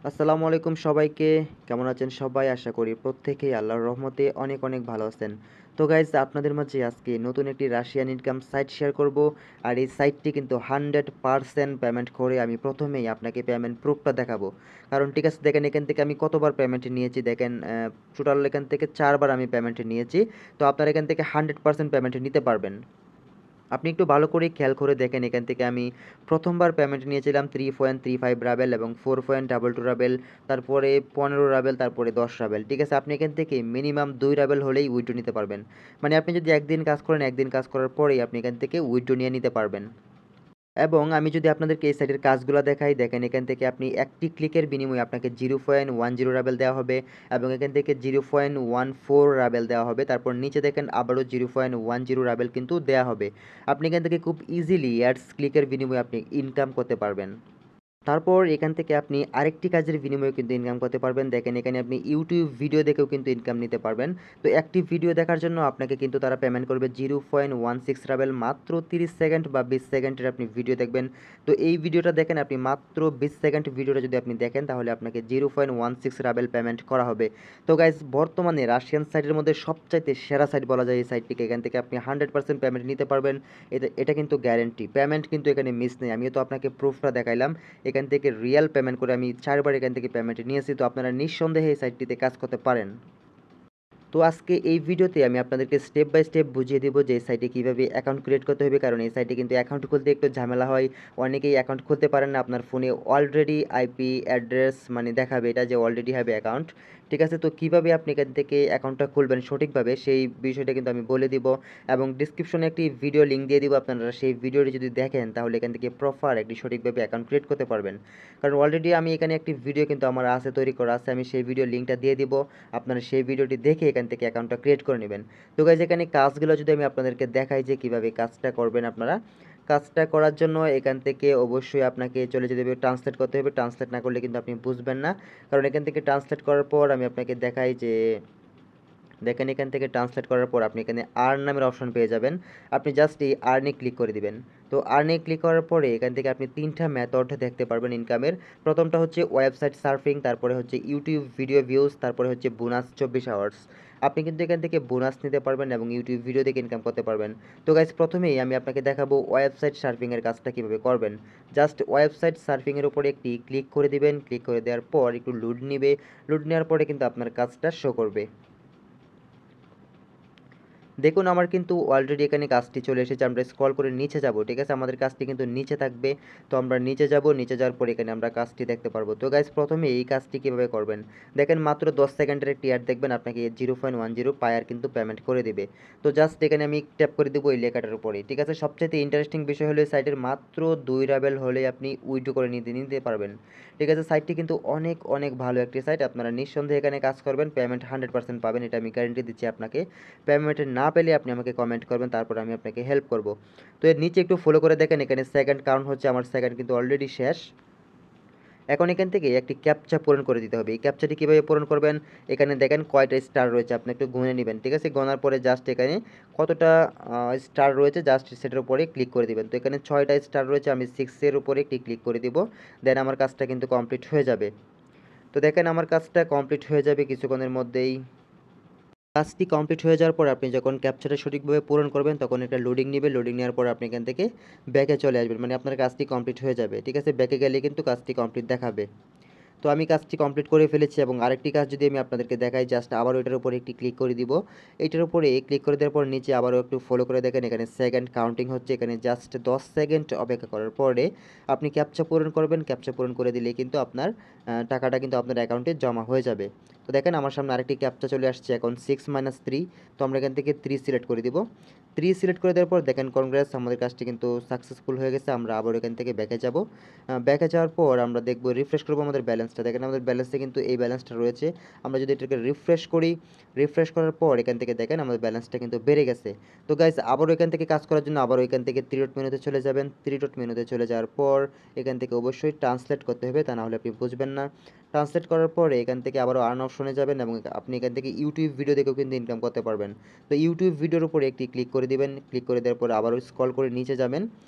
আসসালামু আলাইকুম সবাইকে। কেমন আছেন সবাই? আশা করি প্রত্যেকেই আল্লাহর রহমতে অনেক অনেক ভালো আছেন। তো গাইজ আপনাদের মাঝে আজকে নতুন একটি রাশিয়ান ইনকাম সাইট শেয়ার করব। আর এই সাইটটি কিন্তু 100% পেমেন্ট করে আমি প্রথমেই আপনাকে পেমেন্ট প্রুফটা দেখাবো। কারণ ঠিক আছে, দেখেন এখান থেকে আমি কতবার পেমেন্ট নিয়েছি, দেখেন টোটাল এখান থেকে 4বার আমি পেমেন্ট নিয়েছি। তো আপনারা এখান থেকে 100% পেমেন্ট নিতে পারবেন। আপনি একটু ভালো করে খেয়াল করে দেখেন, এখান থেকে আমি প্রথমবার পেমেন্ট নিয়েছিলাম 3.35 রাবেল এবং 4.22 রাবেল, তারপরে 15 রাবেল, তারপরে 10 রাবেল। ঠিক আছে, আপনি এখান থেকে মিনিমাম 2 রাবেল হলেই উইথড্র নিতে পারবেন। মানে আপনি যদি একদিন কাজ করেন, একদিন কাজ করার পরেই আপনি এখান থেকে উইথড্র নিয়ে নিতে পারবেন। এবং আমি যদি আপনাদেরকে এই সাইটের কাজগুলো দেখাই, দেখেন এখান থেকে আপনি একটি ক্লিকের বিনিময়ে আপনাকে 0.10 রাবেল দেওয়া হবে এবং এখান থেকে 0.14 রাবেল দেওয়া হবে। তারপর নিচে দেখেন আবারও 0.10 রাবেল কিন্তু দেওয়া হবে। আপনি এখান থেকে খুব ইজিলি অ্যাডস ক্লিকের বিনিময়ে আপনি ইনকাম করতে পারবেন। তারপর এখান থেকে আপনি আরেকটি কাজের বিনিময়ে কিন্তু ইনকাম করতে পারবেন। দেখেন এখানে আপনি ইউটিউব ভিডিও দেখেও কিন্তু ইনকাম নিতে পারবেন। তো একটি ভিডিও দেখার জন্য আপনাকে কিন্তু তারা পেমেন্ট করবে 0.16 রাবেল। মাত্র 30 সেকেন্ড বা 20 সেকেন্ডের আপনি ভিডিও দেখবেন। তো এই ভিডিওটা দেখেন, আপনি মাত্র 20 সেকেন্ড ভিডিওটা যদি আপনি দেখেন, তাহলে আপনাকে 0.16 রাবেল পেমেন্ট করা হবে। তো গাইজ, বর্তমানে রাশিয়ান সাইটের মধ্যে সবচাইতে সেরা সাইট বলা যায় এই সাইটটিকে। এখান থেকে আপনি 100% পেমেন্ট নিতে পারবেন। এটা কিন্তু গ্যারেন্টি, পেমেন্ট কিন্তু এখানে মিস নেই। আমিও তো আপনাকে প্রুফটা দেখাইলাম। এখান থেকে রিয়েল পেমেন্ট করে আমি 4বার এখান থেকে পেমেন্ট নিয়েছি। তো আপনারা নিঃসন্দেহে এই সাইটটিতে কাজ করতে পারেন। তো আজকে এই ভিডিওতে আমি আপনাদেরকে স্টেপ বাই স্টেপ বুঝিয়ে দেবো যে এই সাইটে কীভাবে অ্যাকাউন্ট ক্রিয়েট করতে হবে। কারণ এই সাইটে কিন্তু অ্যাকাউন্ট খুলতে একটু ঝামেলা হয়। অনেকেই অ্যাকাউন্ট খুলতে পারেন না, আপনার ফোনে অলরেডি আইপি অ্যাড্রেস মানে দেখাবে এটা যে অলরেডি হ্যাভ অ্যাকাউন্ট। ঠিক আছে, তো কীভাবে আপনি এখান থেকে অ্যাকাউন্টটা খুলবেন সঠিকভাবে সেই বিষয়টা কিন্তু আমি বলে দিব। এবং ডিসক্রিপশনে একটি ভিডিও লিঙ্ক দিয়ে দিব, আপনারা সেই ভিডিওটি যদি দেখেন তাহলে এখান থেকে প্রপার একটি সঠিকভাবে অ্যাকাউন্ট ক্রিয়েট করতে পারবেন। কারণ অলরেডি আমি এখানে একটি ভিডিও কিন্তু আমার আছে, তৈরি করা আছে, আমি সেই ভিডিও লিঙ্কটা দিয়ে দিব। আপনারা সেই ভিডিওটি দেখে এখান থেকে অ্যাকাউন্টটা ক্রিয়েট করে নেবেন। তো গাইজ, এখানে কাজগুলো যদি আমি আপনাদেরকে দেখাই যে কীভাবে কাজটা করবেন আপনারা। কাজটা করার জন্য এখান থেকে অবশ্যই আপনাকে চলে যেতে হবে, ট্রান্সলেট করতে হবে। ট্রান্সলেট না করলে কিন্তু আপনি বুঝবেন না। কারণ এখান থেকে ট্রান্সলেট করার পর আমি আপনাকে দেখাই যে, দেখেন এখান থেকে ট্রান্সলেট করার পর আপনি এখানে আর্ন নামের অপশন পেয়ে যাবেন। আপনি জাস্ট এই আর্নে ক্লিক করে দিবেন। তো আর্নে ক্লিক করার পরে এখান থেকে আপনি 3টা মেথড দেখতে পারবেন ইনকামের। প্রথমটা হচ্ছে ওয়েবসাইট সার্ফিং, তারপরে হচ্ছে ইউটিউব ভিডিও ভিউজ, তারপরে হচ্ছে বোনাস 24 আওয়ার্স। আপনি কিন্তু এখান থেকে বোনাস নিতে পারবেন এবং ইউটিউব ভিডিও দেখে ইনকাম করতে পারবেন। তো গাইজ, প্রথমেই আমি আপনাকে দেখাবো ওয়েবসাইট সার্ফিংয়ের কাজটা কীভাবে করবেন। জাস্ট ওয়েবসাইট সার্ফিংয়ের উপরে একটি ক্লিক করে দিবেন। ক্লিক করে দেওয়ার পর একটু লোড নিবে। লোড নেওয়ার পরে কিন্তু আপনার কাজটা শো করবে। দেখুন আমার কিন্তু অলরেডি এখানে কাজটি চলে এসেছে। আমরা স্ক্রল করে নিচে যাব, ঠিক আছে, আমাদের কাজটি কিন্তু নিচে থাকবে। তো আমরা নিচে যাব, নিচে যাওয়ার পর এখানে আমরা কাজটি দেখতে পারবো। তো গাইজ, প্রথমে এই কাজটি কীভাবে করবেন দেখেন, মাত্র 10 সেকেন্ডের একটি অ্যাড দেখবেন, আপনাকে 0.10 পায়ার কিন্তু পেমেন্ট করে দেবে। তো জাস্ট এখানে আমি ট্যাপ করে দেবো এই লেখাটার উপরে। ঠিক আছে, সবচেয়ে ইন্টারেস্টিং বিষয় হলো সাইটের মাত্র 2 রাবেল হলে আপনি উইথড্র করে নিতে পারবেন। ঠিক আছে, সাইটটি কিন্তু অনেক অনেক ভালো একটি সাইট। আপনারা নিঃসন্দেহে এখানে কাজ করবেন, পেমেন্ট 100% পাবেন, এটা আমি গ্যারেন্টি দিচ্ছি আপনাকে। পেমেন্ট না পেলে আপনি আমাকে কমেন্ট করবেন, তারপর আমি আপনাকে হেল্প করব। তো এর নিচে একটু ফলো করে দেখেন, এখানে সেকেন্ড কাউন্ট হচ্ছে, আমার সেকেন্ড কিন্তু অলরেডি শেষ। এখন এখান থেকে একটি ক্যাপচা পূরণ করে দিতে হবে। এই ক্যাপচাটি কীভাবে পূরণ করবেন, এখানে দেখেন কয়টা স্টার রয়েছে, আপনি একটু গুনে নেবেন। ঠিক আছে, গোনার পরে জাস্ট এখানে কতটা স্টার রয়েছে জাস্ট সেটার উপরে ক্লিক করে দিবেন। তো এখানে 6টা স্টার রয়েছে, আমি 6-এর উপরে একটি ক্লিক করে দিব। দেন আমার কাজটা কিন্তু কমপ্লিট হয়ে যাবে। তো দেখেন আমার কাজটা কমপ্লিট হয়ে যাবে কিছুক্ষণের মধ্যেই। কাজটি কমপ্লিট হয়ে যাওয়ার পর আপনি যখন ক্যাপচাটা সঠিকভাবে পূরণ করবেন, তখন একটা লোডিং নেবে। লোডিং নেওয়ার পর আপনি এখান থেকে ব্যাকে চলে আসবেন, মানে আপনার কাজটি কমপ্লিট হয়ে যাবে। ঠিক আছে, ব্যাকে গেলে কিন্তু কাজটি কমপ্লিট দেখাবে। তো আমি কাজটি কমপ্লিট করে ফেলেছি এবং আরেকটি কাজ যদি আমি আপনাদেরকে দেখাই, জাস্ট আবারও এটার উপরে একটি ক্লিক করে দিব। এটার উপরে ক্লিক করে দেওয়ার পর নিচে আবারও একটু ফলো করে দেখেন, এখানে সেকেন্ড কাউন্টিং হচ্ছে। এখানে জাস্ট 10 সেকেন্ড অপেক্ষা করার পরে আপনি ক্যাপচা পূরণ করবেন। ক্যাপচা পূরণ করে দিলে কিন্তু আপনার টাকাটা কিন্তু আপনার অ্যাকাউন্টে জমা হয়ে যাবে। তো দেখেন আমার সামনে আরেকটি ক্যাপচা চলে আসছে এখন 6-3। তো আমরা এখান থেকে 3 সিলেক্ট করে দিব। 3 সিলেক্ট করে দেওয়ার পর দেখেন কনগ্রেস, আমাদের কাজটি কিন্তু সাকসেসফুল হয়ে গেছে। আমরা আবার এখান থেকে ব্যাকে যাব। ব্যাকে যাওয়ার পর আমরা দেখব, রিফ্রেশ করবো আমাদের ব্যালেন্সটা। দেখেন আমাদের ব্যালেন্সে কিন্তু এই ব্যালেন্সটা রয়েছে। আমরা যদি এটাকে রিফ্রেশ করি, রিফ্রেশ করার পর এখান থেকে দেখেন আমাদের ব্যালেন্সটা কিন্তু বেড়ে গেছে। তো গাইজ, আবারও এখান থেকে কাজ করার জন্য আবারও এখান থেকে 3 ডট মেনুতে চলে যাবেন। 3 ডট মেনুতে চলে যাওয়ার পর এখান থেকে অবশ্যই ট্রান্সলেট করতে হবে, তা না হলে আপনি বুঝবেন না। ট্রান্সলেট করার পরে এখান থেকে আবারও আর্ন অপশনে যাবেন এবং আপনি এখান থেকে ইউটিউব ভিডিও দেখেও কিন্তু ইনকাম করতে পারবেন। তো ইউটিউব ভিডিওর উপরে একটি ক্লিক করে দিবেন। ক্লিক করে দেওয়ার পর আবারও স্ক্রল করে নিচে যাবেন।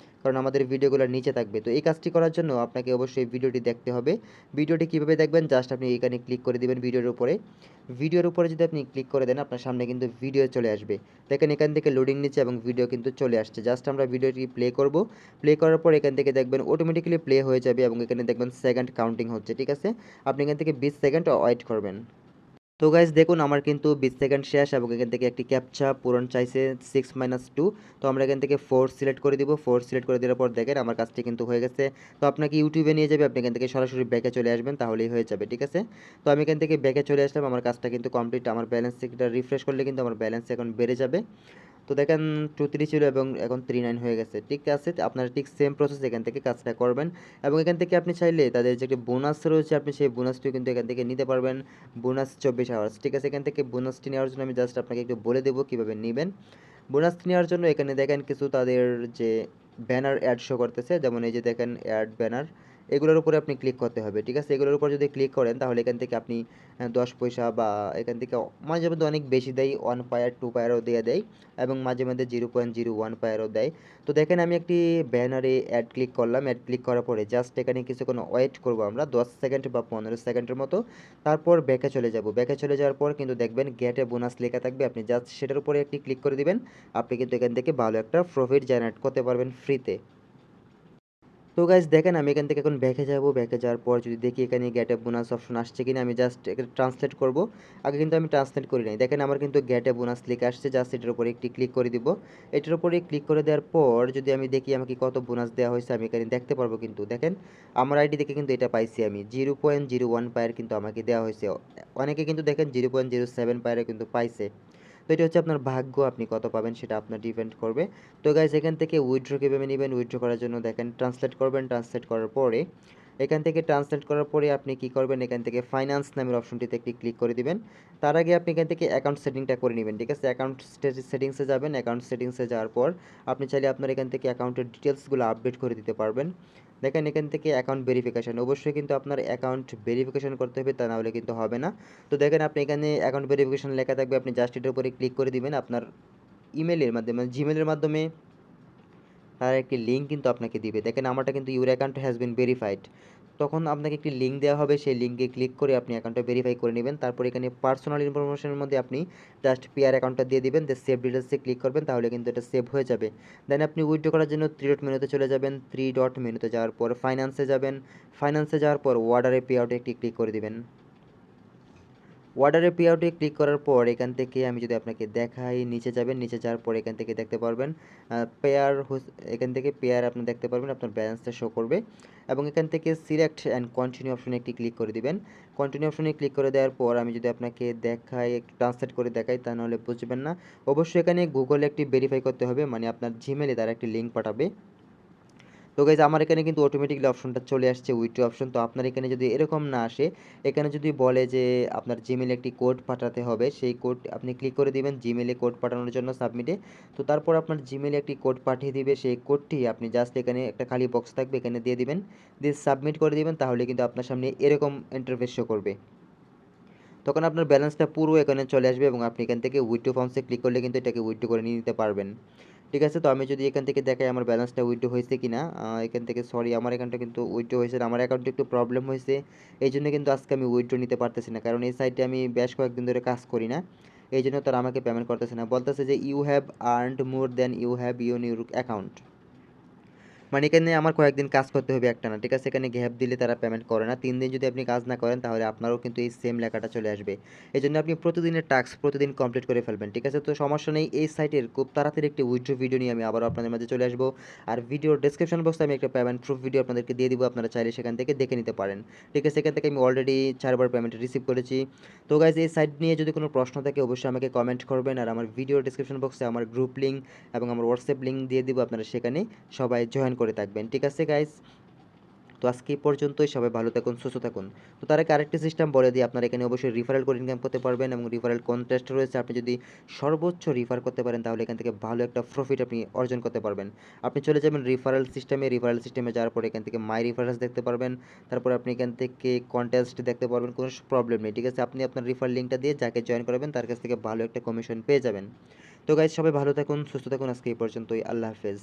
কারণ আমাদের ভিডিওগুলো নিচে থাকবে। তো এই কাজটি করার জন্য আপনাকে অবশ্যই ভিডিওটি দেখতে হবে। ভিডিওটি কীভাবে দেখবেন, জাস্ট আপনি এখানে ক্লিক করে দিবেন ভিডিওর উপরে। ভিডিওর উপরে যদি আপনি ক্লিক করে দেন আপনার সামনে কিন্তু ভিডিও চলে আসবে। দেখেন এখান থেকে লোডিং নিচ্ছে এবং ভিডিও কিন্তু চলে আসছে। জাস্ট আমরা ভিডিওটি প্লে করব। প্লে করার পর এখান থেকে দেখবেন অটোমেটিক্যালি প্লে হয়ে যাবে এবং এখানে দেখবেন সেকেন্ড কাউন্টিং হচ্ছে, ঠিক আছে? আপনি এখান থেকে 20 সেকেন্ড ওয়েট করবেন। তো গাইজ দেখুন আমার কিন্তু 20 সেকেন্ড শেষ এবং এখান থেকে একটি ক্যাপচা পূরণ চাইছে 6 - 2। তো আমরা এখান থেকে 4 সিলেক্ট করে দিব। 4 সিলেক্ট করে দেওয়ার পর দেখেন আমার কাজটি কিন্তু হয়ে গেছে। তো আপনাকে ইউটিউবে নিয়ে যাবে, আপনি এখান থেকে সরাসরি ব্যাকে চলে আসবেন, তাহলেই হয়ে যাবে, ঠিক আছে? তো আমি এখান থেকে ব্যাকে চলে আসলাম, আমার কাজটা কিন্তু কমপ্লিট। আমার ব্যালেন্স থেকে রিফ্রেশ করলে কিন্তু আমার ব্যালেন্স এখন বেড়ে যাবে। তো দেখেন 2-3 ছিল এবং এখন 3-9 হয়ে গেছে, ঠিক আছে? আপনারা ঠিক সেম প্রসেস এখান থেকে কাজটা করবেন এবং এখান থেকে আপনি চাইলে তাদের যে একটি বোনাস রয়েছে আপনি সেই বোনাসটিও কিন্তু এখান থেকে নিতে পারবেন। বোনাস 24 আওয়ার্স, ঠিক আছে? এখান থেকে বোনাসটি নেওয়ার জন্য আমি জাস্ট আপনাকে একটু বলে দেবো কীভাবে নেবেন। বোনাস নেওয়ার জন্য এখানে দেখেন কিছু তাদের যে ব্যানার অ্যাড শো করতেছে, যেমন এই যে দেখেন অ্যাড ব্যানার, এগুলোর উপরে আপনি ক্লিক করতে হবে, ঠিক আছে? এগুলোর উপর যদি ক্লিক করেন তাহলে এখান থেকে আপনি 10 পয়সা বা এখান থেকে মাঝে মধ্যে অনেক বেশি দেয়, 1 পায়ার 2 পায়ারও দিয়ে দেয় এবং মাঝে মধ্যে 0.01 পায়ারও দেয়। তো দেখেন আমি একটি ব্যানারে অ্যাড ক্লিক করলাম, অ্যাড ক্লিক করার পরে জাস্ট এখানে কিছুক্ষণ ওয়েট করবো আমরা 10 সেকেন্ড বা 15 সেকেন্ডের মতো, তারপর ব্যাকে চলে যাব। ব্যাকে চলে যাওয়ার পর কিন্তু দেখবেন গেটে বোনাস লেখা থাকবে, আপনি জাস্ট সেটার উপরে একটি ক্লিক করে দিবেন। আপনি কিন্তু এখান থেকে ভালো একটা প্রফিট জেনারেট করতে পারবেন ফ্রিতে। তো গাইজ দেখেন আমি এখান থেকে এখন ব্যাকে যাব। ব্যাকে যাওয়ার পর যদি দেখি এখানে গেট এ বোনাস অপশন আসছে কিনা, আমি জাস্ট এখানে ট্রান্সলেট করব। আগে কিন্তু আমি ট্রান্সলেট করি নাই। দেখেন আমার কিন্তু গেট এ বোনাস লিখে আসছে, জাস্ট এটার উপরে একটি ক্লিক করে দিব। এটার উপরে ক্লিক করে দেওয়ার পর যদি আমি দেখি আমাকে কত বোনাস দেওয়া হয়েছে আমি এখানে দেখতে পারবো। কিন্তু দেখেন আমার আইডি থেকে কিন্তু এটা পাইছি আমি 0.01 পায়ার কিন্তু আমাকে দেওয়া হয়েছে। অনেকে কিন্তু দেখেন 0.07 পায়ারে কিন্তু পাইছে। তো এটা হচ্ছে আপনার ভাগ্য, আপনি কত পাবেন সেটা আপনার ডিপেন্ড করবে। তো গাইজ এখান থেকে উইথড্র কীভাবে নেবেন, উইথড্র করার জন্য দেখেন ট্রান্সলেট করবেন। ট্রান্সলেট করার পরে এখান থেকে ট্রান্সলেট করার পরে আপনি কি করবেন, এখান থেকে ফাইন্যান্স নামের অপশনটিতে একটি ক্লিক করে দিবেন। তার আগে আপনি এখান থেকে অ্যাকাউন্ট সেটিংটা করে নেবেন, ঠিক আছে? অ্যাকাউন্ট সেটিংসে যাবেন। অ্যাকাউন্ট সেটিংসে যাওয়ার পর আপনি চাইলে আপনার এখান থেকে অ্যাকাউন্টের ডিটেলসগুলো আপডেট করে দিতে পারবেন। দেখেন এখান থেকে অ্যাকাউন্ট ভেরিফিকেশান, অবশ্যই কিন্তু আপনার অ্যাকাউন্ট ভেরিফিকেশান করতে হবে, তা না হলে কিন্তু হবে না। তো দেখেন আপনি এখানে অ্যাকাউন্ট ভেরিফিকেশান লেখা থাকবে, আপনি জাস্ট এটার উপরে ক্লিক করে দিবেন। আপনার ইমেলের মাধ্যমে মানে জিমেলের মাধ্যমে তার একটি লিঙ্ক কিন্তু আপনাকে দিবে। দেখেন আমারটা কিন্তু your account has been verified. তখন আপনাকে একটি লিঙ্ক দেওয়া হবে, সেই লিঙ্কে ক্লিক করে আপনি অ্যাকাউন্টটা ভেরিফাই করে নেবেন। তারপর এখানে পার্সোনাল ইনফরমেশনের মধ্যে আপনি জাস্ট পেয়ার অ্যাকাউন্টটা দিয়ে দিবেন, সেভ ডিটেলসে ক্লিক করবেন, তাহলে কিন্তু এটা সেভ হয়ে যাবে। দেন আপনি উইথড্র করার জন্য 3 ডট মেনুতে চলে যাবেন। 3 ডট মেনুতে যাওয়ার পর ফাইন্যান্সে যাবেন। ফাইন্যান্সে যাওয়ার পর ওয়ার্ডারে পে আউটে একটি ক্লিক করে দিবেন। ওয়ার্ডারের পে আউটে ক্লিক করার পর এখান থেকে আমি যদি আপনাকে দেখাই, নিচে যাবেন। নিচে যাওয়ার পর এখান থেকে দেখতে পারবেন পেয়ার, এখান থেকে পেয়ার আপনি দেখতে পারবেন, আপনার ব্যালেন্সটা শো করবে এবং এখান থেকে সিলেক্ট অ্যান্ড কন্টিনিউ অপশনে একটি ক্লিক করে দিবেন। কন্টিনিউ অপশনে ক্লিক করে দেওয়ার পর আমি যদি আপনাকে দেখাই, একটু ট্রান্সলেট করে দেখাই, তা নাহলে বুঝবেন না। অবশ্যই এখানে গুগলে একটি ভেরিফাই করতে হবে, মানে আপনার জিমেলে তারা একটি লিঙ্ক পাঠাবে। তো গাইজ আমার এখানে কিন্তু অটোমেটিকলি অপশনটা চলে আসছে উইথড্র অপশন। তো আপনার এখানে যদি এরকম না আসে, এখানে যদি বলে যে আপনার জিমেলে একটি কোড পাঠাতে হবে, সেই কোড আপনি ক্লিক করে দিবেন জিমেলে কোড পাঠানোর জন্য সাবমিটে। তো তারপর আপনার জিমেলে একটি কোড পাঠিয়ে দিবে, সেই কোডটি আপনি জাস্ট এখানে একটা খালি বক্স থাকবে এখানে দিয়ে দিবেন, দিয়ে সাবমিট করে দিবেন, তাহলে কিন্তু আপনার সামনে এরকম ইন্টারফেস শো করবে। তখন আপনার ব্যালেন্সটা পুরো এখানে চলে আসবে এবং আপনি এখান থেকে উইথড্র ফার্মসে ক্লিক করলে কিন্তু এটাকে উইথড্র করে নিয়ে নিতে পারবেন, ঠিক আছে? তো আমি যদি এখান থেকে দেখাই আমার ব্যালেন্সটা উইথড্র হয়েছে কিনা, এখান থেকে সরি আমার এখানটা কিন্তু উইথড্র হয়েছে না, আমার অ্যাকাউন্টে একটু প্রবলেম হয়েছে, এই জন্য কিন্তু আজকে আমি উইথড্র নিতে পারতেছি না, কারণ এই সাইটে আমি বেশ কয়েকদিন ধরে কাজ করি না, এই জন্য তারা আমাকে পেমেন্ট করতেছে না। বলতেছে যে you have earned more than you have your account, মানে এখানে আমার কয়েকদিন কাজ করতে হবে একটানা, ঠিক আছে? এখানে গ্যাপ দিলে তারা পেমেন্ট করে না। 3 দিন যদি আপনি কাজ না করেন তাহলে আপনারও কিন্তু এই সেম লেখাটা চলে আসবে। এই জন্য আপনি প্রতিদিনের টাস্ক প্রতিদিন কমপ্লিট করে ফেলবেন, ঠিক আছে? তো সমস্যা নেই, এই সাইটের খুব তাড়াতাড়ি একটি উইথড্র ভিডিও নিয়ে আমি আবারও আপনাদের মাঝে চলে আসবো। আর ভিডিওর ডেসক্রিপশন বক্সে আমি একটা পেমেন্ট প্রুফ ভিডিও আপনাদেরকে দিয়ে দিব, আপনারা চাইলে সেখান থেকে দেখে নিতে পারেন, ঠিক আছে? সেখান থেকে আমি অলরেডি 4বার পেমেন্ট রিসিভ করেছি। তো গাইজ এই সাইট নিয়ে যদি কোনো প্রশ্ন থাকে অবশ্যই আমাকে কমেন্ট করবেন, আর আমার ভিডিওর ডেসক্রিপশন বক্সে আমার গ্রুপ লিঙ্ক এবং আমার হোয়াটসঅ্যাপ লিঙ্ক দিয়ে দিব, আপনারা সেখানে সবাই জয়েন করে থাকবেন, ঠিক আছে গাইজ? তো আজকে এই পর্যন্তই, সবাই ভালো থাকুন, সুস্থ থাকুন। তো তার আগে আরেকটি সিস্টেম বলে দিই, আপনারা এখানে অবশ্যই রিফারেল করে ইনকাম করতে পারবেন এবং রিফারেল কন্টেস্ট রয়েছে, আপনি যদি সর্বোচ্চ রিফার করতে পারেন তাহলে এখান থেকে ভালো একটা প্রফিট আপনি অর্জন করতে পারবেন। আপনি চলে যাবেন রিফারেল সিস্টেমে যাওয়ার পরে এখান থেকে মাই রিফারেন্স দেখতে পারবেন, তারপর আপনি এখান থেকে কন্টেস্ট দেখতে পারবেন, কোনো প্রবলেম নেই, ঠিক আছে? আপনি আপনার রিফার লিঙ্কটা দিয়ে যাকে জয়েন করাবেন তার কাছ থেকে ভালো একটা কমিশন পেয়ে যাবেন। তো গাইজ সবাই ভালো থাকুন, সুস্থ থাকুন, আজকে এই পর্যন্তই, আল্লাহ হাফেজ।